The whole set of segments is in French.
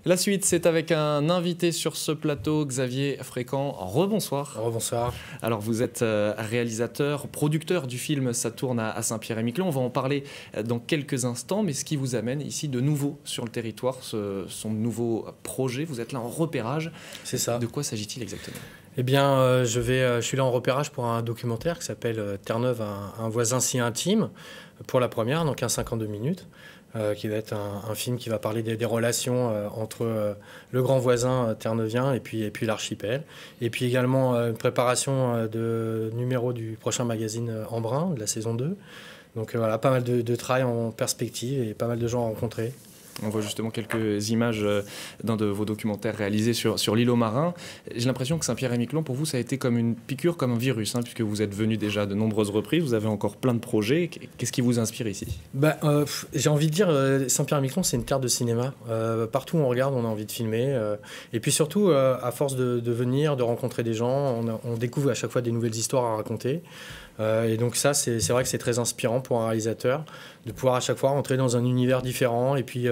La suite, c'est avec un invité sur ce plateau, Xavier Fréquent. Rebonsoir. Rebonsoir. Alors, vous êtes réalisateur, producteur du film Ça tourne à Saint-Pierre-et-Miquelon. On va en parler dans quelques instants, mais ce qui vous amène ici de nouveau sur le territoire, son nouveau projet, vous êtes là en repérage. C'est ça. De quoi s'agit-il exactement ? Eh bien, je suis là en repérage pour un documentaire qui s'appelle Terre-Neuve, un voisin si intime, pour la première, donc un 52 minutes. Qui va être un film qui va parler des relations entre le grand voisin terneuvien et puis l'archipel. Et puis également une préparation de numéro du prochain magazine Embrun, de la saison 2. Donc voilà, pas mal de travail en perspective et pas mal de gens à rencontrer. On voit justement quelques images d'un de vos documentaires réalisés sur l'île aux Marins. J'ai l'impression que Saint-Pierre-et-Miquelon, pour vous, ça a été comme une piqûre, comme un virus, puisque vous êtes venu déjà de nombreuses reprises, vous avez encore plein de projets. Qu'est-ce qui vous inspire ici ? J'ai envie de dire, Saint-Pierre-et-Miquelon, c'est une terre de cinéma. Partout où on regarde, on a envie de filmer. Et puis surtout, à force de venir, de rencontrer des gens, on découvre à chaque fois des nouvelles histoires à raconter. Et donc ça, c'est vrai que c'est très inspirant pour un réalisateur de pouvoir à chaque fois rentrer dans un univers différent et puis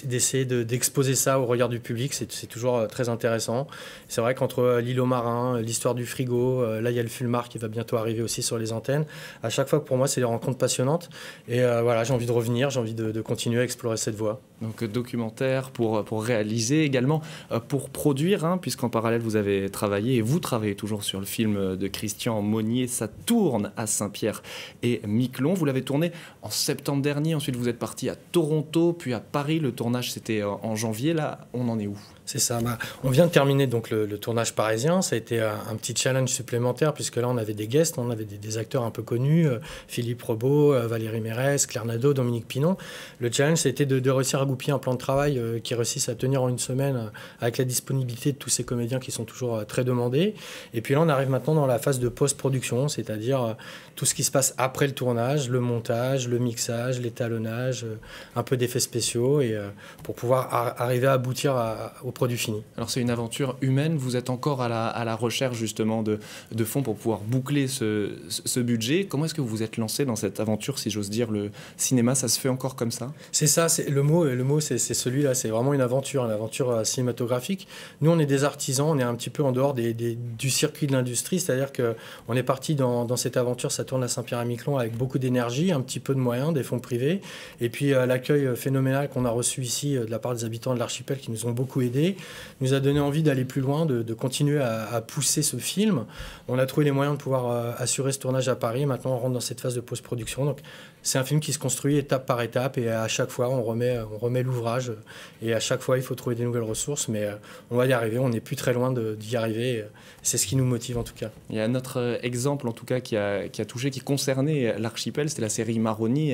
d'essayer d'exposer ça au regard du public. C'est toujours très intéressant. C'est vrai qu'entre l'île aux Marins, l'histoire du frigo, là il y a le Fulmar qui va bientôt arriver aussi sur les antennes. À chaque fois, pour moi, c'est des rencontres passionnantes. Et j'ai envie de revenir, j'ai envie de continuer à explorer cette voie. Donc documentaire pour réaliser, également pour produire, puisqu'en parallèle vous avez travaillé et vous travaillez toujours sur le film de Christian Monnier, Ça tourne à Saint-Pierre-et-Miquelon. Vous l'avez tourné en septembre dernier, ensuite vous êtes parti à Toronto, puis à Paris. Le tournage c'était en janvier, là on en est où ? C'est ça. On vient de terminer donc le tournage parisien. Ça a été un petit challenge supplémentaire puisque là, on avait des guests, on avait des acteurs un peu connus, Philippe Rebaud, Valérie Mérès, Claire Nadeau, Dominique Pinon. Le challenge, c'était de réussir à goupiller un plan de travail qui réussisse à tenir en une semaine avec la disponibilité de tous ces comédiens qui sont toujours très demandés. Et puis là, on arrive maintenant dans la phase de post-production, c'est-à-dire tout ce qui se passe après le tournage, le montage, le mixage, l'étalonnage, un peu d'effets spéciaux et pour pouvoir arriver à aboutir au produit fini. Alors c'est une aventure humaine, vous êtes encore à la recherche justement de fonds pour pouvoir boucler ce budget. Comment est-ce que vous vous êtes lancé dans cette aventure, si j'ose dire? Le cinéma, ça se fait encore comme ça? C'est ça, le mot c'est celui-là, c'est vraiment une aventure cinématographique. Nous on est des artisans, on est un petit peu en dehors du circuit de l'industrie, c'est-à-dire qu'on est parti dans cette aventure, ça tourne à Saint-Pierre-et-Miquelon avec beaucoup d'énergie, un petit peu de moyens, des fonds privés, et puis l'accueil phénoménal qu'on a reçu ici de la part des habitants de l'archipel qui nous ont beaucoup aidés, nous a donné envie d'aller plus loin, de continuer à pousser ce film. On a trouvé les moyens de pouvoir assurer ce tournage à Paris. Maintenant, on rentre dans cette phase de post-production. Donc, c'est un film qui se construit étape par étape et à chaque fois, on remet l'ouvrage. Et à chaque fois, il faut trouver des nouvelles ressources. Mais on va y arriver. On n'est plus très loin d'y arriver. C'est ce qui nous motive en tout cas. Il y a un autre exemple en tout cas qui a touché, qui concernait l'archipel. C'était la série Maroni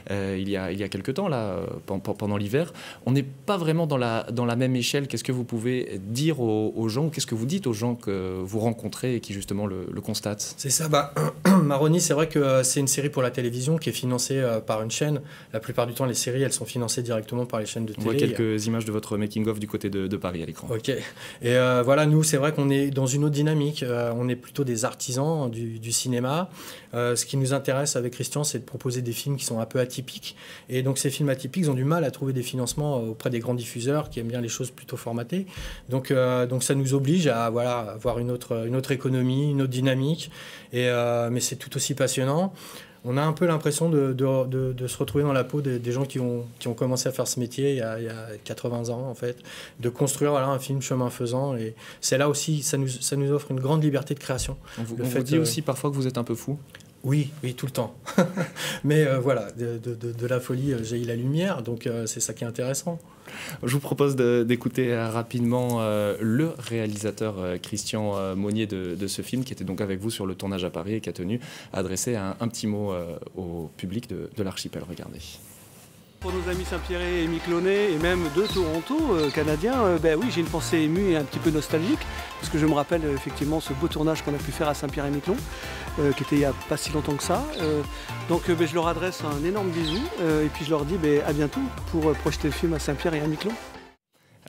il y a quelques temps, là, pendant l'hiver. On n'est pas vraiment dans la même échelle. Qu'est-ce que vous pouvez dire aux gens, ou qu'est-ce que vous dites aux gens que vous rencontrez et qui justement le constatent? C'est ça, Maroni, c'est vrai que c'est une série pour la télévision qui est financée par une chaîne. La plupart du temps, les séries, elles sont financées directement par les chaînes de télé. On voit quelques images de votre making-of du côté de Paris à l'écran. Ok. Et nous, c'est vrai qu'on est dans une autre dynamique. On est plutôt des artisans du cinéma. Ce qui nous intéresse avec Christian, c'est de proposer des films qui sont un peu atypiques. Et donc, ces films atypiques, ils ont du mal à trouver des financements auprès des grands diffuseurs qui aiment bien les choses plutôt formatées. Donc ça nous oblige à avoir une autre économie, une autre dynamique. Mais c'est tout aussi passionnant. On a un peu l'impression de se retrouver dans la peau des gens qui ont commencé à faire ce métier il y a 80 ans, en fait, de construire un film chemin faisant. Et c'est là aussi, ça nous offre une grande liberté de création. On vous dit aussi parfois que vous êtes un peu fou? Oui, tout le temps. Mais de la folie jaillit la lumière, donc c'est ça qui est intéressant. Je vous propose d'écouter rapidement le réalisateur Christian Monnier de ce film, qui était donc avec vous sur le tournage à Paris et qui a tenu à adresser un petit mot au public de l'archipel. Regardez. Pour nos amis Saint-Pierre et Miquelonais et même de Toronto, canadiens, oui, j'ai une pensée émue et un petit peu nostalgique parce que je me rappelle effectivement ce beau tournage qu'on a pu faire à Saint-Pierre-et-Miquelon, qui était il n'y a pas si longtemps que ça. Donc je leur adresse un énorme bisou et puis je leur dis à bientôt pour projeter le film à Saint-Pierre et à Miquelon.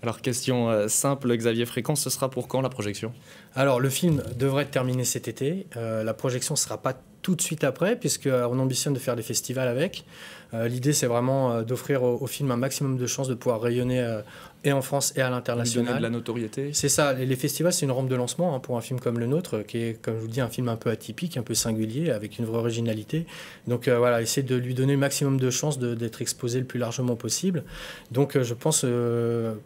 Alors, question simple, Xavier Fréquent, ce sera pour quand la projection? Alors, le film devrait être terminé cet été. La projection ne sera pas tout de suite après, puisqu'on ambitionne de faire des festivals avec. L'idée, c'est vraiment d'offrir au film un maximum de chances de pouvoir rayonner et en France et à Lui l'international. donner de la notoriété. C'est ça, les festivals, c'est une rampe de lancement pour un film comme le nôtre, qui est, comme je vous dis, un film un peu atypique, un peu singulier, avec une vraie originalité. Donc voilà, essayer de lui donner le maximum de chances d'être exposé le plus largement possible. Donc je pense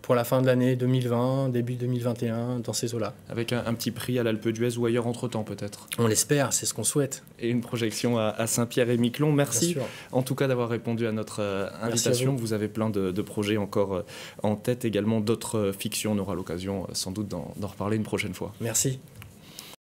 pour la fin de l'année 2020, début 2021, dans ces eaux-là. Avec un petit prix à l'Alpe d'Huez ou ailleurs entre-temps peut-être. On l'espère, c'est ce qu'on souhaite. Et une projection à Saint-Pierre-et-Miquelon. Merci en tout cas d'avoir répondu à notre invitation. Vous avez plein de projets encore en tête, également d'autres fictions. On aura l'occasion sans doute d'en reparler une prochaine fois. Merci.